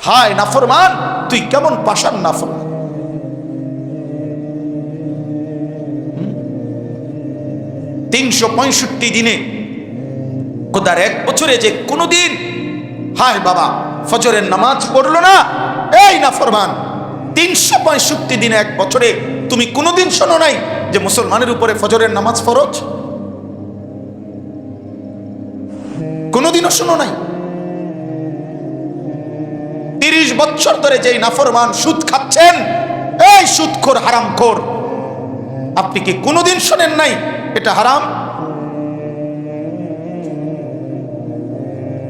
হায় নাফরমান, তুই কেমন পাষাণ নাফরমান। 365 দিনে খোদার এক বছরে যে কোনোদিন হায় বাবা ফজরের নামাজ পড়লো না, এই নাফরমান 365 দিনে এক বছরে তুমি কোনোদিন শোনো নাই যে মুসলমানের উপরে ফজরের নামাজ ফরজ? কোনোদিনও শোনো নাই। 30 বছর ধরে যেই নাফরমান সুদ খাচ্ছেন, এই সুদখোর হারামখোর, আপনি কি কোনোদিন শোনেন নাই এটা হারাম?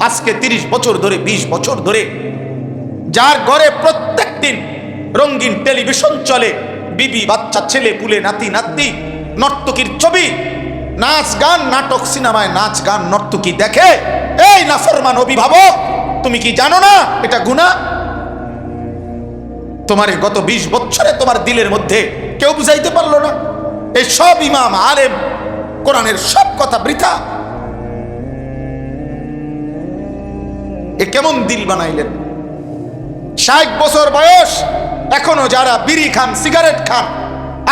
আজকে 30 বছর ধরে 20 বছর ধরে যার ঘরে প্রত্যেক দিন রঙিন টেলিভিশন চলে, বিবি বাচ্চা ছেলে পুলে নাতি নাতনি নর্তকীর ছবি, নাচ গান নাটক সিনেমায় নাচ গান নর্তকী দেখে, এই নাফরমান অভিভাবক, তুমি কি জানো না এটা গুনাহ? তোমার গত 20 বছরে তোমার দিলের মধ্যে কেউ বুঝাইতে পারলো না? এই সব ইমাম আলেম কোরআনের সব কথা বৃথা। এ কেমন দিল বানাইলেন? 60 বছর বয়স এখনো যারা বিড়ি খান সিগারেট খান,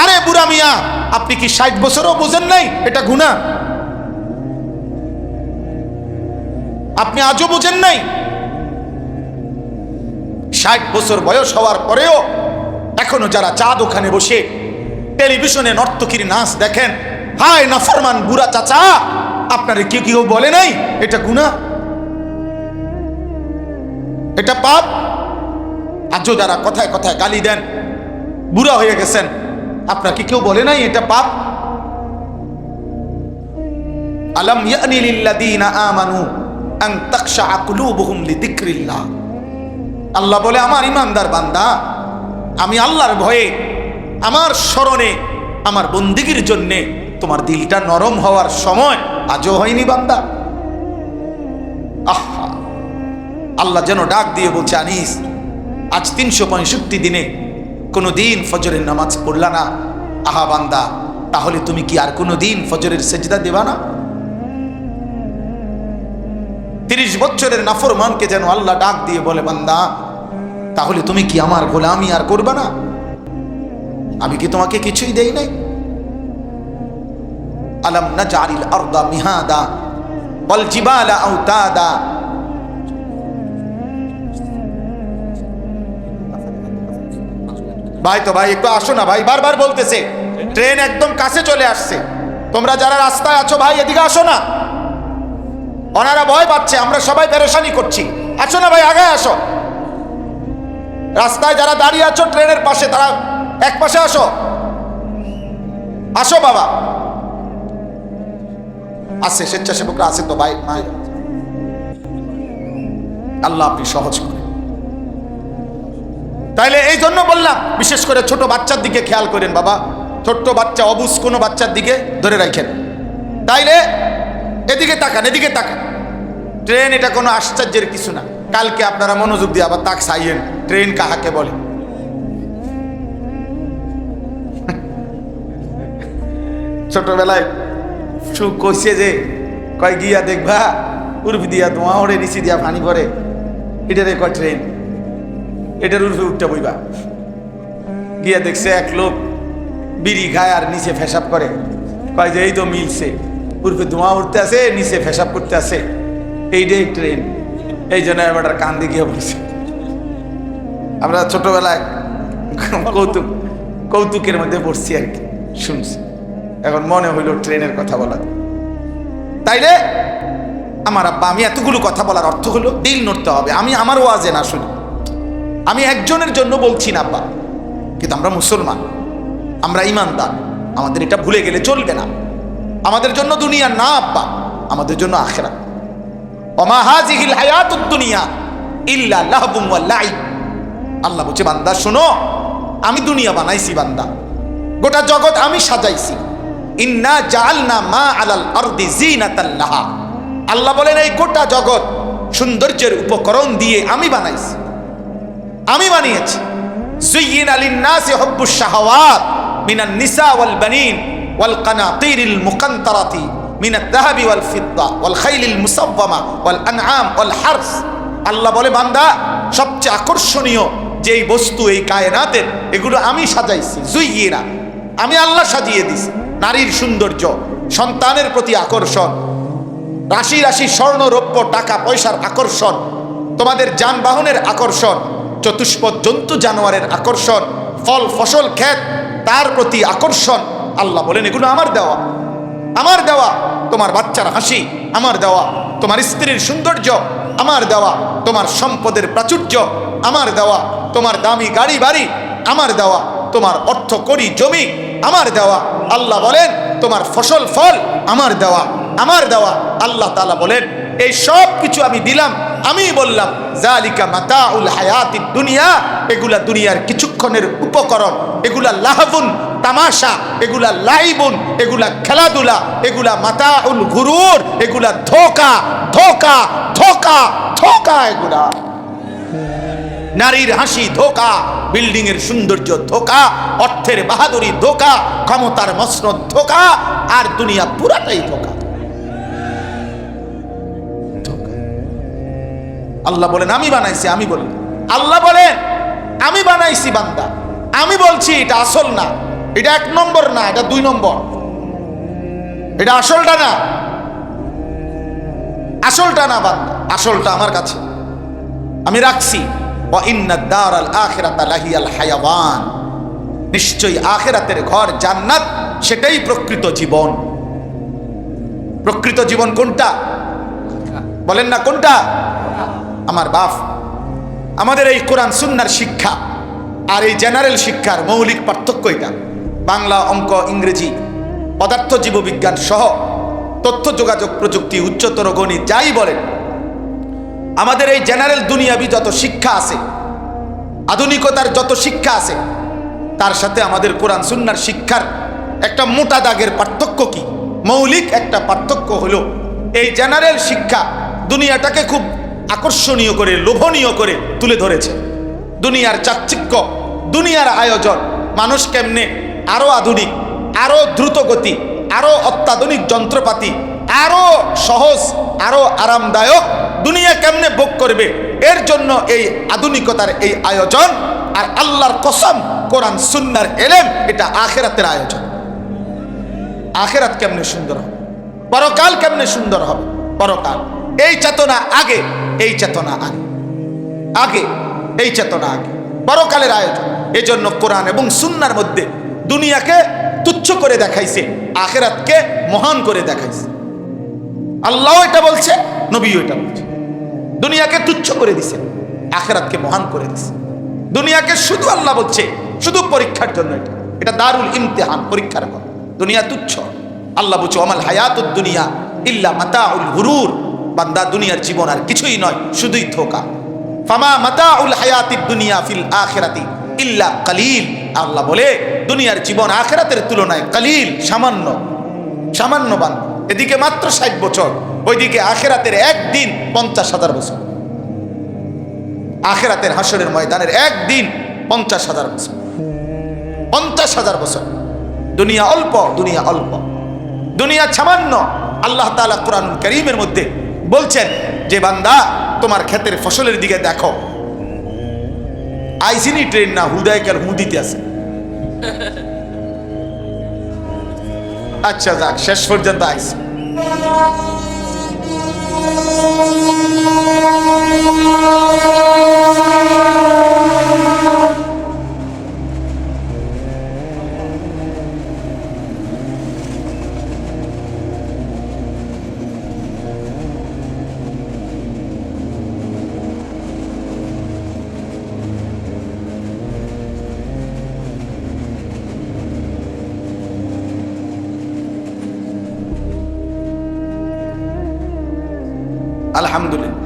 আরে বুড়া মিয়া আপনি কি 60 বছরও বোঝেন নাই এটা গুনাহ? আপনি আজও বোঝেন নাই? 60 বছর বয়স হওয়ার পরেও এখনো যারা চা দোকানে বসে টেলিভিশনে নর্তকীর নাচ দেখেন, হায় নাফরমান বুড়া চাচা, আপনারে কেউ বলে নাই এটা গুনাহ, এটা পাপ? আজও যারা কথায় কথায় গালি দেন, বুড়া হয়ে গেছেন, আপনাকে কেউ বলে নাই এটা পাপ? আলাম ইয়ানি লিল্লাযীনা আমানু আন তাখশা কুলুবুহুম লিযিকরিল্লাহ। আল্লাহ বলে, আমার ইমানদার বান্দা, আমি আল্লাহর ভয়ে, আমার স্মরণে, আমার বন্দিগির জন্যে তোমার দিলটা নরম হওয়ার সময় আজও হয়নি বান্দা? আহা, আল্লাহ যেন ডাক দিয়ে বলছে, আনিস আজ 365 দিনে কোনো দিন ফজরের নামাজ পড়লা না, আহা বান্দা, তাহলে তুমি কি আর কোনো দিন ফজরের সেজদা দেবা না? 30 বছরের নাফরমানকে যেন আল্লাহ ডাক দিয়ে বলে, বান্দা তাহলে তুমি কি আমার গোলামি আর করবা না? আমি কি তোমাকে কিছুই দেই নাই? আলাম নাজআলিল আরদা মিহাদা ওয়াল জিবালা আওতাদা। ভাই তো ভাই একটু আসো না ভাই, বারবার বলতেছে, ট্রেন একদম কাছে চলে আসছে, তোমরা যারা রাস্তায় আছো ভাই এদিকে আসো না, ওনারা ভয় পাচ্ছে, আমরা সবাই পেরেশানি করছি, আসো না ভাই আগে আসো। রাস্তায় যারা দাঁড়িয়ে আছো ট্রেনের পাশে, তারা এক পাশে আসো, আসো বাবা। আছে স্বেচ্ছাসেবকরা আছে তো ভাই, নাই আল্লাহ আপনি সহজ করে। তাইলে এই জন্য বললাম, বিশেষ করে ছোট বাচ্চার দিকে খেয়াল করেন বাবা, ছোট্ট বাচ্চা অবুঝ কোনো বাচ্চার দিকে ধরে রাখেন, তাইলে এদিকে তাকান, এদিকে তাকান। ট্রেন এটা কোনো আশ্চর্যের কিছু না, কালকে আপনারা মনোযোগ দিয়ে আবার তাক চাইয়েন ট্রেন কাহাকে বলে। ছোটবেলায় সুখ কইছে যে কয় গিয়া দেখবা উর্ফি দিয়া ধোঁয়া ওড়ে নিচে দিয়া পানি পরে, এটারে কয় ট্রেন, এটার উর্ফে উঠটা বইবা। গিয়া দেখছে এক লোক বিড়ি খায় আর নিচে ফেসাব করে, কয় যে এই তো মিলছে, উর্ফে ধোঁয়া উঠতে আছে নিচে ফেসাব করতে আছে, এইটাই ট্রেন। এই জন্য এবার কান্দে গিয়ে বলছে। আমরা ছোটবেলায় কৌতুকের মধ্যে পড়ছি আর কি, শুনছি, এখন মনে হইল ট্রেনের কথা বলা। তাইলে আমার আব্বা, আমি এতগুলো কথা বলার অর্থ হলো দিল নড়তে হবে। আমি আমার ওয়াজে না শুনি, আমি একজনের জন্য বলছি না আব্বা, কিন্তু আমরা মুসলমান, আমরা ইমানদার, আমাদের এটা ভুলে গেলে চলবে না। আমাদের জন্য দুনিয়া না আব্বা, আমাদের জন্য আখিরাত। ওমা হাযিহিল হায়াতুদ দুনিয়া ইল্লা লাহবুন ওয়া লাইব। আল্লাহ বলছে, বান্দা শোনো, আমি দুনিয়া বানাইছি বান্দা, গোটা জগৎ আমি সাজাইছি। ইন্না জাআলনা মা আলাল আরদি জিনাতাল লাহা। আল্লাহ বলেন, এই গোটা জগৎ সৌন্দর্যের উপকরণ দিয়ে আমি বানাইছি, আমি বানিয়েছি। যুয়্যিনা লিন-নাসি হুব্বুশ শাহাওয়াত মিনান নিসা ওয়াল বানিন ওয়াল কানাতিরিল মুকান্তারাতি মিনাত যাহাবি ওয়াল ফিদ্দা ওয়াল খাইলিল মুসাওয়ামা ওয়াল আনআম ওয়াল হারস। আল্লাহ বলে, বান্দা সবচেয়ে আকর্ষণীয় যেই বস্তু এই কায়নাতের, এগুলো আমি সাজাইছি, জুইয়িনা, আমি আল্লাহ সাজিয়ে দিছি। নারীর সৌন্দর্য, সন্তানের প্রতি আকর্ষণ, রাশি রাশি স্বর্ণ রৌপ্য টাকা পয়সার আকর্ষণ, তোমাদের যানবাহনের আকর্ষণ, চতুষ্পদ জন্তু জানোয়ারের আকর্ষণ, ফল ফসল ক্ষেত তার প্রতি আকর্ষণ। আল্লাহ বলেন এগুলো আমার দেওয়া, আমার দেওয়া। তোমার বাচ্চার হাসি আমার দেওয়া, তোমার স্ত্রীর সৌন্দর্য আমার দেওয়া, তোমার সম্পদের প্রাচুর্য আমার দেওয়া, তোমার দামি গাড়ি বাড়ি আমার দেওয়া, তোমার অর্থ কড়ি জমি আমার দেওয়া। আল্লাহ বলেন তোমার ফসল ফল আমার দেওয়া, আমার দেওয়া। আল্লাহ তাআলা বলেন এই সব কিছু আমি দিলাম, আমি বললাম জালিকা মাতাউল হায়াতিদ দুনিয়া, এগুলা দুনিয়ার কিছুক্ষণের উপকরণ, এগুলা লাহবুন তামাশা, এগুলা লাইবুন, এগুলা খেলাধুলা, এগুলা মাতাউল গুরুর, এগুলা ধোঁকা ধোঁকা ধোঁকা ধোঁকা, এগুলা নারীর হাসি ধোঁকা, বিল্ডিং এর সৌন্দর্য ধোঁকা, অর্থের বাহাদুরি ধোঁকা, ক্ষমতার মসনদ ধোঁকা, আর দুনিয়া পুরাটাই ধোঁকা। আল্লাহ বলেন আমি বানাইছি, আমি বলি, আল্লাহ বলেন আমি বানাইছি বান্দা, আমি বলছি এটা আসল না, এটা এক নম্বর না, এটা দুই নম্বর, এটা আসলটা না, আসলটা না বান্দা, আসলটা আমার কাছে আমি রাখছি। ওয়া ইন্নাদ দারাল আখিরাতা লাহিয়াল হায়াওয়ান, নিশ্চয়ই আখিরাতের ঘর জান্নাত, সেটাই প্রকৃত জীবন। প্রকৃত জীবন কোনটা বলেন না, কোনটা? আমার বাপ, আমাদের এই কোরআন সুন্নাহর শিক্ষা আর এই জেনারেল শিক্ষার মৌলিক পার্থক্য এটা। বাংলা, অঙ্ক, ইংরেজি, পদার্থ জীববিজ্ঞান সহ তথ্য যোগাযোগ প্রযুক্তি, উচ্চতর গণিত যাই বলেন, আমাদের এই জেনারেল দুনিয়াবি যত শিক্ষা আছে, আধুনিকতার যত শিক্ষা আছে, তার সাথে আমাদের কোরআন সুন্নাহর শিক্ষার একটা মোটা দাগের পার্থক্য কি? মৌলিক একটা পার্থক্য হলো এই জেনারেল শিক্ষা দুনিয়াটাকে খুব আকর্ষণীয় করে, লোভনীয় করে তুলে ধরেছে। দুনিয়ার চাকচিক্য, দুনিয়ার আয়োজন, মানুষ কেমনে আরো আধুনিক, আরো দ্রুত গতি, আরো অত্যাধুনিক যন্ত্রপাতি, আরো সহজ, আরো আরামদায়ক দুনিয়া কেমনে ভোগ করবে, এর জন্য এই আধুনিকতার এই আয়োজন। আর আল্লাহর কসম, কোরআন সুন্নাহর এলেম এটা আখিরাতের আয়োজন। আখিরাত কেমনে সুন্দর হবে, পরকাল কেমনে সুন্দর হবে, পরকাল এই চেতনা আগে, এই চেতনা আগে, আগে এই চেতনা আগে, পরকালের আয়োজন। এই জন্য কোরআন এবং সুন্নাহর মধ্যে দুনিয়াকে তুচ্ছ করে দেখাইছে, আখিরাতকে মহান করে দেখাইছে। আল্লাহ এটা বলছে, নবীও এটা বলছে। দুনিয়াকে তুচ্ছ করে দিছে, আখিরাতকে মহান করে দিছে। দুনিয়াকে শুধু আল্লাহ বলছে শুধু পরীক্ষার জন্য, এটা এটা দারুল ইমতিহান, পরীক্ষার ঘর। দুনিয়া তুচ্ছ, আল্লাহ বলছে আমাল হায়াতুদ দুনিয়া ইল্লা মাতাউল গুরুর, বান্দা দুনিয়ার জীবন আর কিছুই নয়, শুধুই ধোঁকা। ফামা মাতাউল হায়াতিদ দুনিয়া ফিল আখিরাতি ইল্লা কালিল, আল্লাহ বলে দুনিয়ার জীবন আখিরাতের তুলনায় কালিল, সামান্য, সামান্য। বান্দা এদিকে মাত্র 60 বছর, ওইদিকে আখিরাতের একদিন 50,000 বছর। আখিরাতের হাসরের ময়দানের একদিন 50,000 বছর, 50,000 বছর। দুনিয়া অল্প, দুনিয়া অল্প, দুনিয়া সামান্য। আল্লাহ তাআলা কোরআনুল কারীমের মধ্যে বলছেন যে বান্দা তোমার ক্ষেতের ফসলের দিকে দেখো, আইসিনি ট্রেন না, হুদায়কার হুদিতে আছে। আচ্ছা যাক, শেষ পর্যন্ত আইসি। আলহামদুলিল্লাহ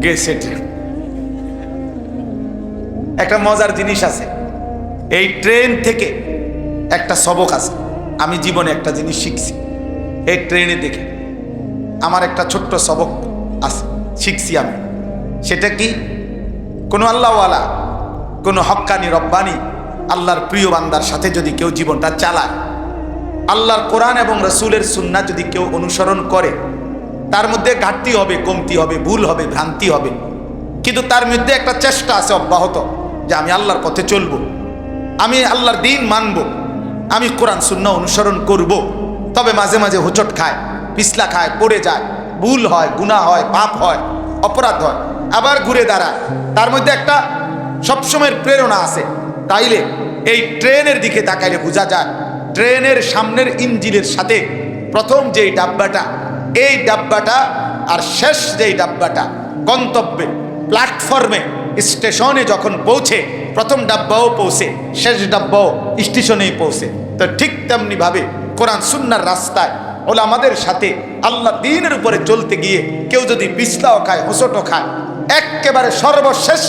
গেছে ট্রেন। একটা মজার জিনিস আছে এই ট্রেন থেকে, একটা সবক আছে। আমি জীবনে একটা জিনিস শিখছি এই ট্রেনে দেখে, আমার একটা ছোট্ট সবক আছে, শিখছি আমি। সেটা কি? কোনো আল্লাহওয়ালা, কোনো হক্কানি রব্বানি আল্লাহর প্রিয় বান্দার সাথে যদি কেউ জীবনটা চালায়, আল্লাহর কোরআন এবং রসুলের সুন্নাহ যদি কেউ অনুসরণ করে, তার মধ্যে ঘাটতি হবে, কমতি হবে, ভুল হবে, ভ্রান্তি হবে, কিন্তু তার মধ্যে একটা চেষ্টা আছে অব্যাহত, যে আমি আল্লাহর পথে চলবো, আমি আল্লাহর দিন মানব, আমি কোরআন সুন্নাহ অনুসরণ করব। তবে মাঝে মাঝে হোঁচট খায়, পিছলা খায়, পড়ে যায়, ভুল হয়, গুনাহ হয়, পাপ হয়, অপরাধ হয়, আবার ঘুরে দাঁড়ায়। তার মধ্যে একটা সবসময়ের প্রেরণা আছে। তাইলে এই ট্রেনের দিকে তাকাইলে বোঝা যায়, ট্রেনের সামনের ইঞ্জিনের সাথে প্রথম যেই ডাব্বাটা, এই ডাব্বাটা আর শেষ যেই ডাব্বাটা গন্তব্যে প্ল্যাটফর্মে স্টেশনে যখন পৌঁছে, প্রথম ডাব্বাও পৌঁছে, শেষ ডাব্বাও স্টেশনেই পৌঁছে। তো ঠিক তেমনি ভাবে কোরআন সুন্নাহর রাস্তায় ওলামাদের সাথে আল্লাহ দ্বীনের উপরে চলতে গিয়ে কেউ যদি পিছলাও খায়, হোঁচটও খায়, একেবারে সর্বশেষ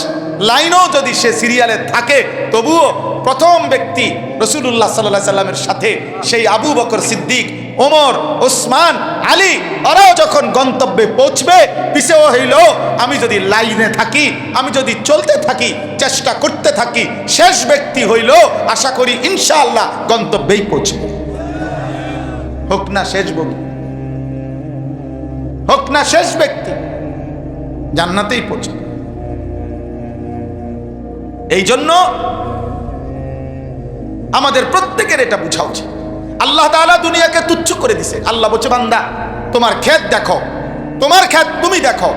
লাইনও যদি সে সিরিয়ালে থাকে, তবুও প্রথম ব্যক্তি রাসূলুল্লাহ সাল্লাল্লাহু আলাইহি সাল্লামের সাথে সেই আবু বকর সিদ্দিক, ওমর, ওসমান, আলী, ওরাও যখন গন্তব্যে পৌঁছবে, পিছেও হইল আমি যদি লাইনে থাকি, আমি যদি চলতে থাকি, চেষ্টা করতে থাকি, শেষ ব্যক্তি হইল আশা করি ইনশাআল্লাহ গন্তব্যেই পৌঁছবে। হোক না শেষ বগি, হোক না শেষ ব্যক্তি, জান্নাতেই পৌঁছবে। এই জন্য আমাদের প্রত্যেকের এটা বোঝা উচিত। আল্লাহ তাআলা দুনিয়াকে তুচ্ছ করে দিছে। আল্লাহ বলছে, বান্দা তোমার ক্ষেত দেখো, তোমার ক্ষেত তুমি দেখো,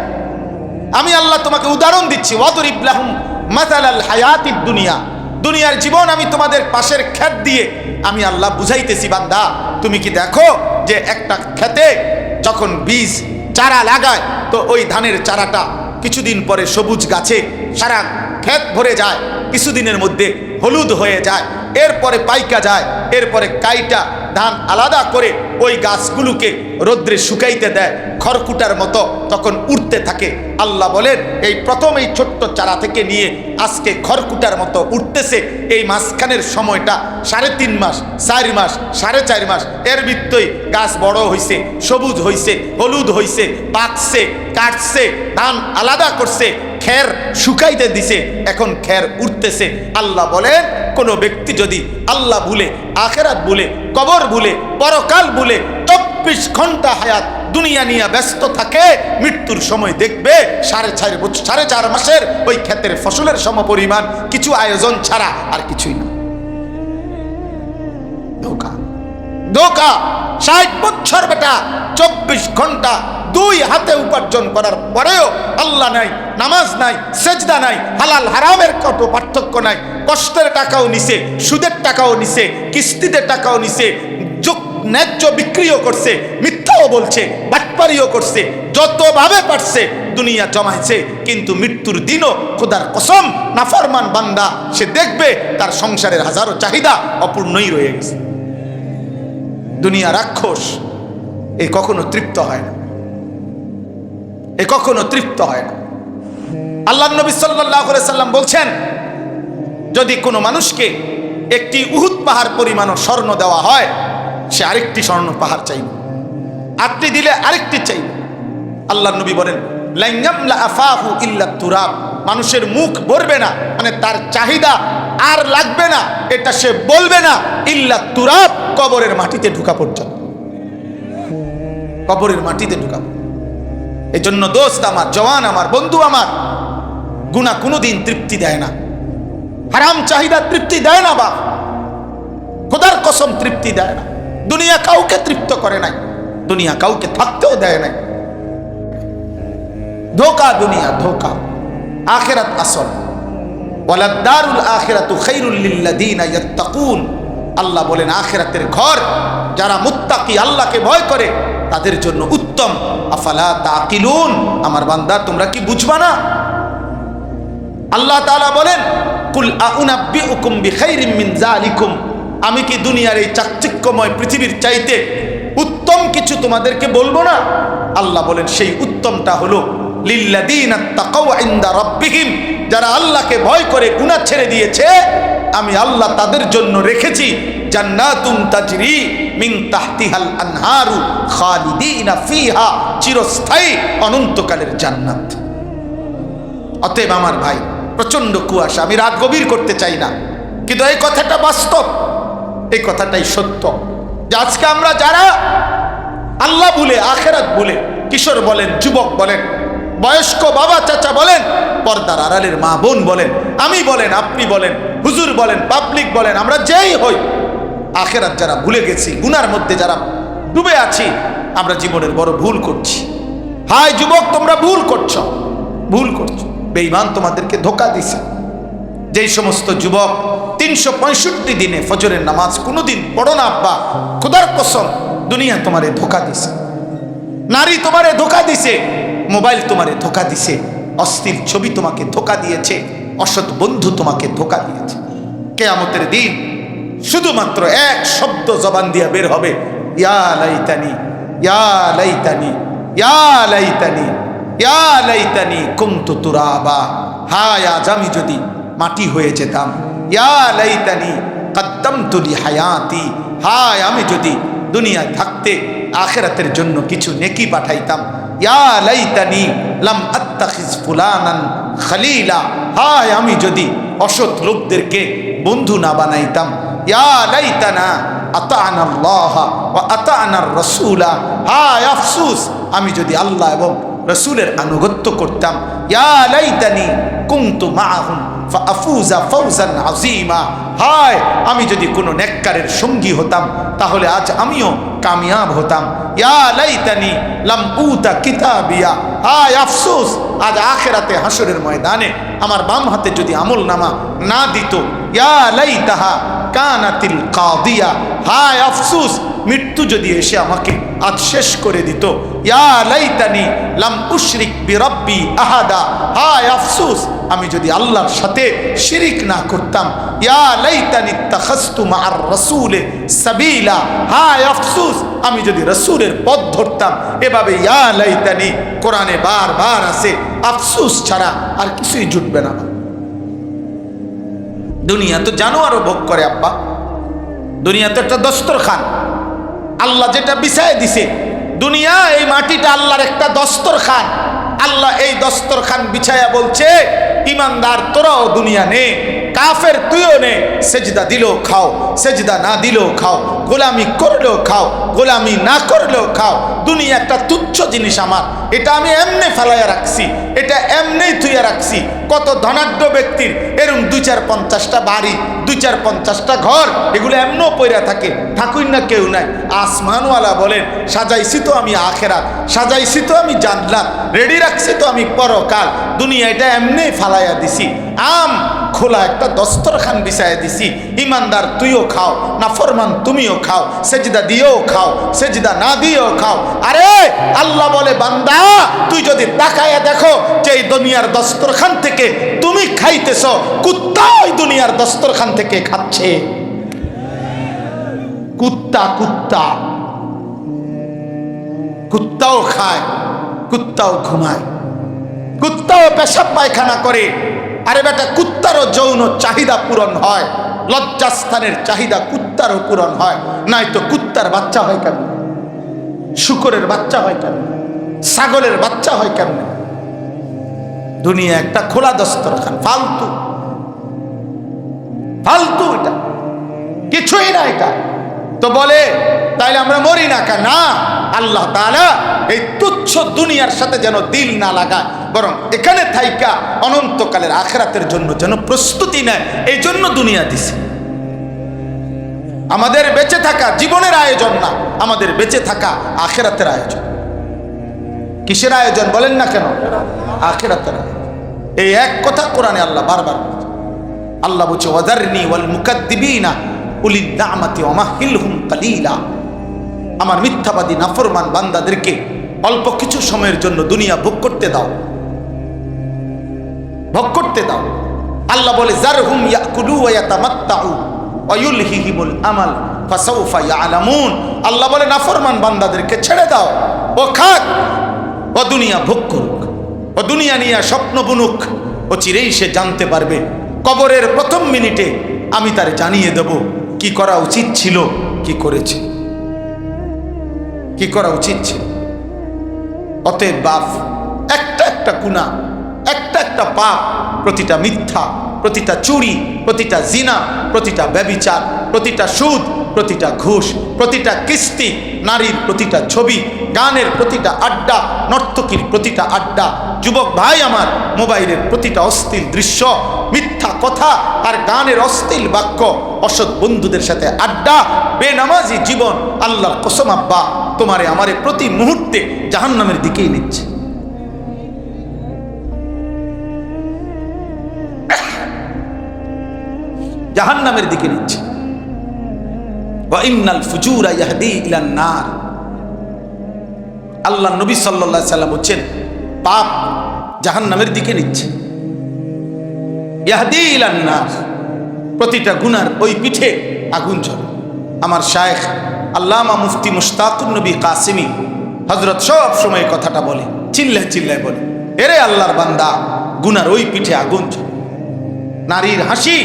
আমি আল্লাহ তোমাকে উদাহরণ দিচ্ছি। ওয়াদরিব লাহুম মাসালাল হায়াতিদ দুনিয়া, দুনিয়ার জীবন আমি তোমাদের পাশের ক্ষেত দিয়ে আমি আল্লাহ বুঝাইতেছি। বান্দা তুমি কি দেখো যে একটা ক্ষেতে যখন বীজ চারা লাগায়, তো ওই ধানের চারাটা কিছুদিন পরে সবুজ গাছে সারা ক্ষেত ভরে যায়, কিছুদিনের মধ্যে হলুদ হয়ে যায়, এরপরে পাইকা যায়, এরপরে কাইটা ধান আলাদা করে ওই গাছগুলোকে রোদ্রে শুকাইতে দেয়, খড়কুটার মতো তখন উঠতে থাকে। আল্লাহ বলেন, এই প্রথম এই ছোট্ট চারা থেকে নিয়ে আজকে খড়কুটার মতো উঠতেছে, এই মাঝখানের সময়টা 3.5 মাস, 4 মাস, 4.5 মাস, এর ভিতরেই গাছ বড় হইছে, সবুজ হইছে, হলুদ হইছে, পাকছে, কাটছে, ধান আলাদা করছে, খের শুকাইতে দিছে, এখন খের উঠতেছে। আল্লাহ বলেন, কোন ব্যক্তি যদি আল্লাহ ভুলে, আখিরাত ভুলে, কবর ভুলে, পরকাল ভুলে 24 ঘন্টা হায়াত দুনিয়া নিয়ে ব্যস্ত থাকে, মৃত্যুর সময় দেখবে 4.5 মাসের ওই ক্ষেতের ফসলের সমপরিমাণ কিছু আয়োজন ছাড়া আর কিছুই না। ধোকা, ধোকা। 60 বছর বেটা 24 ঘন্টা 2 হাতে উপার্জন করার পরেও আল্লাহ নাই, নামাজ নাই, সেজদা নাই, হালাল হারামের কত পার্থক্য নাই, কষ্টের টাকাও নিছে, সুদের টাকাও নিছে, কিস্তিতে টাকাও নিছে, ন্যায্য বিক্রিও করছে, মিথ্যাও বলছে, বাটপারিও করছে, যতভাবে পারছে দুনিয়া জমাইছে। কিন্তু মৃত্যুর দিনও খোদার কসম নাফরমান বান্দা সে দেখবে তার সংসারের হাজারো চাহিদা অপূর্ণই রয়ে গেছে। দুনিয়া রাক্ষস, এ কখনো তৃপ্ত হয় না, এ কখনো তৃপ্ত হয় না। আল্লাহ নবী সাল্লাল্লাহু আলাইহি সাল্লাম বলছেন, যদি কোনো মানুষকে একটি উহুদ পাহাড় পরিমাণও স্বর্ণ দেওয়া হয়, সে আরেকটি স্বর্ণ পাহাড় চাইবে, আপনি দিলে আরেকটি চাইবে। আল্লাহ নবী বলেন, লান ইয়ামলা আফাহু ইল্লা তুরাব, মানুষের মুখ ভরবে না, মানে তার চাহিদা আর লাগবে না, এটা সে বলবে না, ইল্লা তুরাব, কবরের মাটিতে ঢুকা পর্যন্ত, কবরের মাটিতে ঢুকা। এই জন্য দোস্ত আমার, জওয়ান আমার, বন্ধু আমার, গুনাহ কোনোদিন তৃপ্তি দেয় না, হারাম চাহিদা তৃপ্তি দেয় না, বাপ খোদার কসম তৃপ্তি দেয় না। দুনিয়া কাউকে তৃপ্ত করে নাই, দুনিয়া কাউকে থাকতেও দেয় নাই। ধোকা, দুনিয়া ধোকা, আখিরাত আসল। ওয়ালাদ-দারুল আখিরাতু খায়রুল লিল্লাযিনা ইয়াত্তাকুন, আল্লাহ বলেন আখিরাতের ঘর যারা মুত্তাকি, আল্লাহকে ভয় করে, তাদের জন্য উত্তম। আফালা তাকিলুন, আমার বান্দা তোমরা কি বুঝবা না? আল্লাহ তাআলা বলেন, কুল আউনাব্বিউকুম বিখাইরিম মিন যালিকুম, আমি কি দুনিয়ার এই চাকচিক্যময় পৃথিবীর চাইতে উত্তম কিছু তোমাদেরকে বলবো না? আল্লাহ বলেন, সেই উত্তমটা হলো লিল্লাযিনা তাকাউ ইনদা রাব্বিহিম, যারা আল্লাহকে ভয় করে গুনাহ ছেড়ে দিয়েছে, আমি আল্লাহ তাদের জন্য রেখেছি জান্নাতুন তাজরি মিন তাহতিহাল আনহারু খালিদিনা ফিহা, চিরস্থায়ী অনন্তকালের জান্নাত। অতএব আমার ভাই, প্রচন্ড কুয়াশা, আমি রাত গভীর করতে চাই না, কিন্তু এই কথাটা বাস্তব, এই কথাটাই সত্য, যে আজকে আমরা যারা আল্লাহ বলে, আখিরাত বলে, কিশোর বলেন, যুবক বলেন, বয়স্ক বাবা চাচা বলেন, পর্দার আড়ালের মা বোন বলেন, আমি বলেন, আপনি বলেন, হুজুর বলেন, পাবলিক বলেন, আমরা যেই হই, আখেরাত যারা ভুলে গেছি, গুনার মধ্যে যারা ডুবে আছি, আমরা জীবনের বড় ভুল করছি। হায় যুবক, তোমরা ভুল করছো, ভুল করছো। বেঈমান তোমাদেরকে ধোঁকা দিছে। যেই সমস্ত যুবক 365 দিনে ফজরের নামাজ কোনোদিন পড়ো না আব্বা, খোদার কসম, দুনিয়া তোমারে ধোঁকা দিছে, নারী তোমারে ধোঁকা দিছে, মোবাইল তোমারে ধোঁকা দিছে, অস্থির ছবি তোমাকে ধোঁকা দিয়েছে, অসৎ বন্ধু তোমাকে ধোঁকা দিয়েছে। কিয়ামতের দিন শুধুমাত্র এক শব্দ জবান দিয়া বের হবে, ইয়া লাইতানি, ইয়া লাইতানি, ইয়া লাইতানি, ইয়া লাইতানি কুনতু তুরাবা। হায় আজ আমি যদি মাটি হয়ে যেতাম। ইয়া লাইতানি কদ্দামতু লি হায়াতি। হায় আমি যদি দুনিয়ায় থাকতে আখিরাতের জন্য কিছু নেকি পাঠাইতাম। ইয়া লাইতানি লাম আত্তাখিজ ফুলানান খলিলা। হায় আমি যদি অসৎ লোকদেরকে বন্ধু না বানাইতাম। ইয়া লাইতানা আতা'না আল্লাহ ওয়া আতা'নার রাসূলা। হায় আফসোস, আমি যদি আল্লাহ এবং রাসূলের আনুগত্য করতাম। ইয়া লাইতানি কুনতু মাআহুম ফাআফুজা ফাওজান আযীমা। হায় আমি যদি কোনো নেককারের সঙ্গী হতাম, তাহলে আজ আমিও কামিয়াব হতাম। ইয়া লাইতানি লাম উতা কিতাবিয়া। হায় আফসোস, আজ আখিরাতে হাসরের ময়দানে আমার বাম হাতে যদি আমল নামা না দিত। ইয়া লাইতাহা কানাতিল কাদিয়া। হায় আফসোস, মৃত্যু যদি এসে আমাকে আজ শেষ করে দিত। ইয়া লাইতানি লাম উশরিক বিরাব্বি আহাদা। হায় আফসোস, আমি যদি আল্লাহর সাথে শিরিক না করতাম। ইয়া লাইতানি ইত্তাখাযতু মা'আর রাসূলি সাবিলা। হায় আফসোস, আমি যদি রাসূলের পথ ধরতাম। এভাবে ইয়া লাইতানি কোরআনে বারবার আছে, আফসোস ছাড়া আর কিছুই জুটবে না। দুনিয়া তো জানোয়ারও ভোগ করে আব্বা, দুনিয়া তো একটা দস্তরখান, আল্লাহ যেটা বিছায় দিছে। দুনিয়া এই মাটিটা আল্লাহর একটা দস্তরখান। আল্লাহ এই দস্তরখান বিছায়া বলছে, ইমানদার তোরাও দুনিয়া নে, কাফের তুইও নে, সেজদা দিলেও খাও, সেজদা না দিলেও খাও, গোলামি করলেও খাও, গোলামি না করলেও খাও। দুনিয়া একটা তুচ্ছ জিনিস আমার, এটা আমি এমনি ফেলাইয়া রাখছি, এটা এমনি থুইয়া রাখছি। কত ধনাঢ্য ব্যক্তির এরম 2-4-50টা বাড়ি, 2-4-50টা ঘর, এগুলো এমনও পইরা থাকে, থাকুই না কেউ নাই। আসমানওয়ালা বলেন, সাজাইছি তো আমি আখেরাত, সাজাইছি তো আমি জান্নাত, রেডি রাখছি তো আমি পরকাল। দুনিয়া এটা এমনি ফালাইয়া দিছি, আম খোলা একটা দস্তরখান বিছাইয়া দিছি। ইমানদার তুইও খাও, নাফরমান তুমিও খাও, সেজদা দিয়েও খাও, সেজদা না দিয়েও খাও। আরে আল্লাহ বলে, বান্দা তুই যদি তাকায়া দেখো যে এই দুনিয়ার দস্তরখান থেকে তুমি খাইতেছ, কুত্তা ওই দুনিয়ার দস্তরখান থেকে খাচ্ছে। কুত্তা কুত্তা কুত্তাও খায়, কুত্তাও ঘুমায়, কুত্তাও পেশাব পায়খানা করে। আরে বেটা, কুত্তারও যৌন চাহিদা পূরণ হয়, লজ্জাস্থানের চাহিদা কুত্তারও পূরণ হয়। নাই তো কুত্তার বাচ্চা হয় কেমন, শূকরের বাচ্চা হয় কেমন, ছাগলের বাচ্চা হয় কেমন? দুনিয়া একটা খোলা দস্তরখান, ফালতু ফালতু, এটা কিছুই না। এটা তো বলে তাইলে আমরা মরি না কেন? না, আল্লাহ তাআলা এই তুচ্ছ দুনিয়ার সাথে যেন দিল না লাগায়, বরং এখানে থাইকা অনন্তকালের আখিরাতের জন্য যেন প্রস্তুতি নেয়, এই জন্য দুনিয়া দিছে। আমাদের বেঁচে থাকা জীবনের আয়োজন না, আমাদের বেঁচে থাকা আখিরাতের আয়োজন। কিসের আয়োজন বলেন না কেন? আখিরাতের আয়োজন। এই এক কথা কোরআনে আল্লাহ বারবার বলছে। আল্লাহ বলছে, ওয়াদারনি ওয়াল মুকাদ্দিবিনা উলিন নি'মাতি ওয়া মাহিলহুম কালিলা। আমার মিথ্যাবাদী নাফরমান বান্দাদেরকে অল্প কিছু সময়ের জন্য দুনিয়া ভোগ করতে দাও, ভোগ করতে দাও। আল্লাহ বলে, জারহুম ইয়াকুলু ওয়া ইয়াতামাত্তাউ ওয়া ইউলহিহিমুল আমাল ফাসাউফা ইয়ালামুন। আল্লাহ বলে, নাফরমান বান্দাদেরকে ছেড়ে দাও, ও খাক, ও দুনিয়া ভোগ করুক, ও দুনিয়া নিয়ে স্বপ্ন বুনুক, ও চিরেই সে জানতে পারবে। কবরের প্রথম মিনিটে আমি তার জানিয়ে দেব কি করা উচিত ছিল, কি করেছে, কি করা উচিত ছিল। অতএব বাপ, একটা একটা গুনাহ, একটা একটা পাপ, প্রতিটা মিথ্যা, প্রতিটা চুরি, প্রতিটা জিনা, প্রতিটা ব্যভিচার, প্রতিটা সুদ, প্রতিটা ঘুষ, প্রতিটা কিস্তি, নারীর প্রতিটা ছবি, গানের প্রতিটা আড্ডা, নর্তকীর প্রতিটা আড্ডা, যুবক ভাই আমার, মোবাইলের প্রতিটা অশ্লীল দৃশ্য, মিথ্যা কথা আর গানের অশ্লীল বাক্য, অসৎ বন্ধুদের সাথে আড্ডা, বেনামাজি জীবন, আল্লাহর কসম আব্বা তোমারে আমারে প্রতি মুহূর্তে জাহান্নামের দিকেই নিচ্ছে। জাহান্নামের দিকে নিচ্ছে। ওয়া ইন্নাল ফুজুরা ইয়াহদি ইলান নার। আল্লাহ নবী সাল্লাল্লাহু আলাইহি সাল্লাম বলেন পাপ জাহান্নামের দিকে নিচ্ছে। ইয়াহদি ইলান নার, প্রতিটা গুনার ওই পিঠে আগুন জ্বলে। আমার শায়েখ আল্লামা মুফতি মুশতাকুন নবী কাসিমি হযরত সব সময় কথাটা বলে, চিল্লায় চিল্লায় বলে, এরে আল্লাহর বান্দা, গুনার ওই পিঠে আগুন জ্বলে। নারীর হাসি,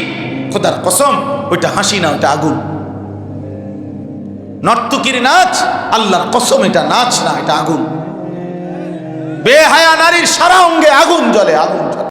খোদার কসম ওইটা হাসি না, ওইটা আগুন। নর্তকীর নাচ, আল্লাহর কসম এটা নাচ না, এটা আগুন। বেহায়া নারীর সারা অঙ্গে আগুন জ্বলে, আগুন জ্বলে।